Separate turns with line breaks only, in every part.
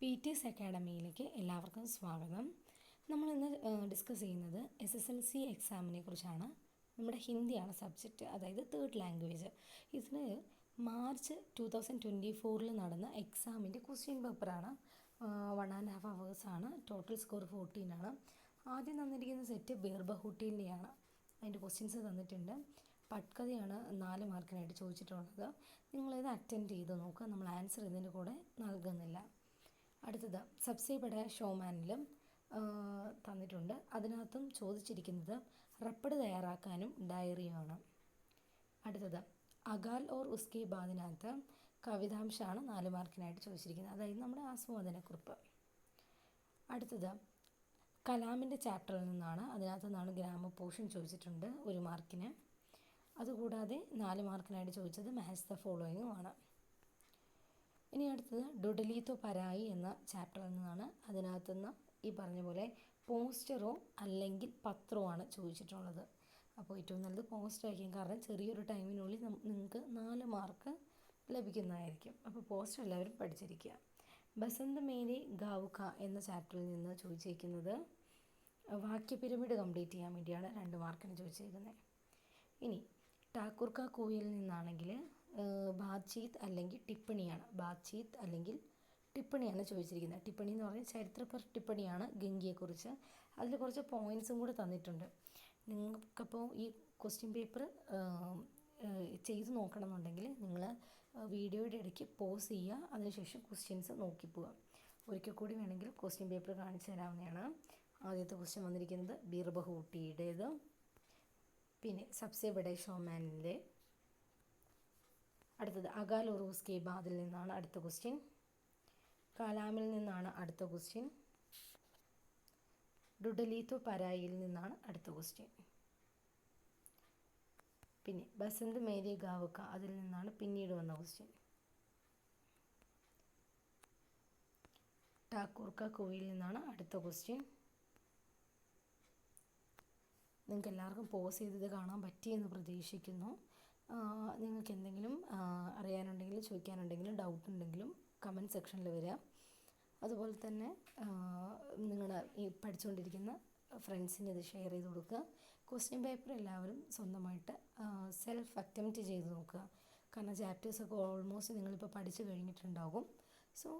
PTS അക്കാഡമിയിലേക്ക് എല്ലാവർക്കും സ്വാഗതം. നമ്മളിന്ന് ഡിസ്കസ് ചെയ്യുന്നത് SSLC എക്സാമിനെ കുറിച്ചാണ്. നമ്മുടെ ഹിന്ദിയാണ് സബ്ജക്റ്റ്, അതായത് തേർഡ് ലാംഗ്വേജ്. ഇതിന് മാർച്ച് 2024 നടന്ന എക്സാമിൻ്റെ ക്വസ്റ്റ്യൻ പേപ്പറാണ്. 1.5 hours ആണ്. ടോട്ടൽ സ്കോർ 14 ആണ്. ആദ്യം തന്നിരിക്കുന്ന സെറ്റ് ബീർബഹുട്ടിൻ്റെയാണ്. അതിൻ്റെ ക്വസ്റ്റ്യൻസ് തന്നിട്ടുണ്ട്. പട്കഥയാണ് 4 മാർക്കിനായിട്ട് ചോദിച്ചിട്ടുള്ളത്. നിങ്ങളിത് അറ്റൻഡ് ചെയ്ത് നോക്കുക. നമ്മൾ ആൻസർ ഇതിൻ്റെ കൂടെ നൽകുന്നില്ല. അടുത്തത് സബ്സെ ബഡാ ഷോമാനിലും തന്നിട്ടുണ്ട്. അതിനകത്തും ചോദിച്ചിരിക്കുന്നത് റപ്പഡ് തയ്യാറാക്കാനും ഡയറിയുമാണ്. അടുത്തത് അകാൽ ഓർ ഉസ്കെ ബാദിനകത്ത് കവിതാംശമാണ് 4 മാർക്കിനായിട്ട് ചോദിച്ചിരിക്കുന്നത്, അതായത് നമ്മുടെ ആസ്വാദനക്കുറിപ്പ്. അടുത്തത് കലാമിൻ്റെ ചാപ്റ്ററിൽ നിന്നാണ്. അതിനകത്ത് നിന്നാണ് ഗ്രാമർ പോർഷൻ ചോദിച്ചിട്ടുണ്ട് 1 മാർക്കിന്. അതുകൂടാതെ 4 മാർക്കിനായിട്ട് ചോദിച്ചത് മാച്ച് ദ ഫോളോയിങ്ങുമാണ്. ഇനി അടുത്തത് ഡുഡലീത്തോ പരായി എന്ന ചാപ്റ്ററിൽ നിന്നാണ്. അതിനകത്തുനിന്ന് ഈ പറഞ്ഞ പോലെ പോസ്റ്ററോ അല്ലെങ്കിൽ പത്രമോ ആണ് ചോദിച്ചിട്ടുള്ളത്. അപ്പോൾ ഏറ്റവും നല്ലത് പോസ്റ്റർ ആയിരിക്കും, കാരണം ചെറിയൊരു ടൈമിനുള്ളിൽ നിങ്ങൾക്ക് 4 മാർക്ക് ലഭിക്കുന്നതായിരിക്കും. അപ്പോൾ പോസ്റ്റർ എല്ലാവരും പഠിച്ചിരിക്കുക. ബസന്ത് മേരെ ഗാവുക എന്ന ചാപ്റ്ററിൽ നിന്ന് ചോദിച്ചിരിക്കുന്നത് വാക്യ പിരമിഡ് കംപ്ലീറ്റ് ചെയ്യാൻ വേണ്ടിയാണ് 2 മാർക്കിന് ചോദിച്ചിരിക്കുന്നത്. ഇനി ഠാക്കൂർ കാ കൂയിൽ നിന്നാണെങ്കിൽ ബാത്ചീത്ത് അല്ലെങ്കിൽ ടിപ്പണിയാണ്. ബാത്ചീത്ത് അല്ലെങ്കിൽ ടിപ്പണിയാണ് ചോദിച്ചിരിക്കുന്നത്. ടിപ്പണി എന്ന് പറഞ്ഞാൽ ചരിത്രപര ടിപ്പണിയാണ് ഗംഗയെക്കുറിച്ച്. അതിൽ കുറച്ച് പോയിൻറ്റ്സും കൂടെ തന്നിട്ടുണ്ട്. നിങ്ങൾക്കപ്പോൾ ഈ ക്വസ്റ്റ്യൻ പേപ്പർ ചെയ്ത് നോക്കണമെന്നുണ്ടെങ്കിൽ നിങ്ങൾ വീഡിയോയുടെ ഇടയ്ക്ക് പോസ് ചെയ്യുക, അതിനുശേഷം ക്വസ്റ്റ്യൻസ് നോക്കിപ്പോവുക. ഒരിക്കൽ കൂടി വേണമെങ്കിൽ ക്വസ്റ്റ്യൻ പേപ്പർ കാണിച്ചു തരാവുന്നതാണ്. ആദ്യത്തെ ക്വസ്റ്റ്യൻ വന്നിരിക്കുന്നത് ബീർബഹുട്ടിയുടേത്, പിന്നെ സബ്സെ ബഡേ ഷോമാനിൻ്റെ. അടുത്തത് അകാൽ ഓർ ഉസ്കെ ബാദിൽ നിന്നാണ് അടുത്ത ക്വസ്റ്റ്യൻ. കലാമിൽ നിന്നാണ് അടുത്ത ക്വസ്റ്റ്യൻ. ഡുഡലീത്തോ പരായിൽ നിന്നാണ് അടുത്ത ക്വസ്റ്റ്യൻ. പിന്നെ ബസന്ത് മേരെ ഗാവുക അതിൽ നിന്നാണ് പിന്നീട് വന്ന ക്വസ്റ്റ്യൻ. ഠാക്കൂർ കാ കൂയിൽ നിന്നാണ് അടുത്ത ക്വസ്റ്റ്യൻ. നിങ്ങൾക്ക് എല്ലാവർക്കും പോസ് ചെയ്തത് കാണാൻ പറ്റിയെന്ന് പ്രതീക്ഷിക്കുന്നു. നിങ്ങൾക്ക് എന്തെങ്കിലും അറിയാനുണ്ടെങ്കിലും ചോദിക്കാനുണ്ടെങ്കിലും ഡൗട്ട് ഉണ്ടെങ്കിലും കമൻറ്റ് സെക്ഷനിൽ വരിക. അതുപോലെ തന്നെ നിങ്ങൾ ഈ പഠിച്ചുകൊണ്ടിരിക്കുന്ന ഫ്രണ്ട്സിന് ഇത് ഷെയർ ചെയ്ത് കൊടുക്കുക. ക്വസ്റ്റ്യൻ പേപ്പർ എല്ലാവരും സ്വന്തമായിട്ട് സെൽഫ് അറ്റംപ്റ്റ് ചെയ്ത് നോക്കുക, കാരണം ചാപ്റ്റേഴ്സൊക്കെ ഓൾമോസ്റ്റ് നിങ്ങളിപ്പോൾ പഠിച്ചു കഴിഞ്ഞിട്ടുണ്ടാകും. സോ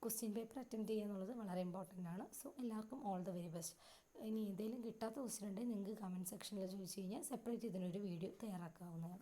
ക്വസ്റ്റ്യൻ പേപ്പർ അറ്റംപ്റ്റ് ചെയ്യുക എന്നുള്ളത് വളരെ ഇമ്പോർട്ടൻ്റ് ആണ്. സോ എല്ലാവർക്കും ഓൾ ദ വെരി ബെസ്റ്റ്. ഇനി എന്തെങ്കിലും കിട്ടാത്ത ക്വസ്റ്റ്യൻ ഉണ്ടെങ്കിൽ നിങ്ങൾക്ക് കമൻറ്റ് സെക്ഷനിൽ ചോദിച്ചു കഴിഞ്ഞാൽ സെപ്പറേറ്റ് ഇതിനൊരു വീഡിയോ തയ്യാറാക്കാവുന്നതാണ്.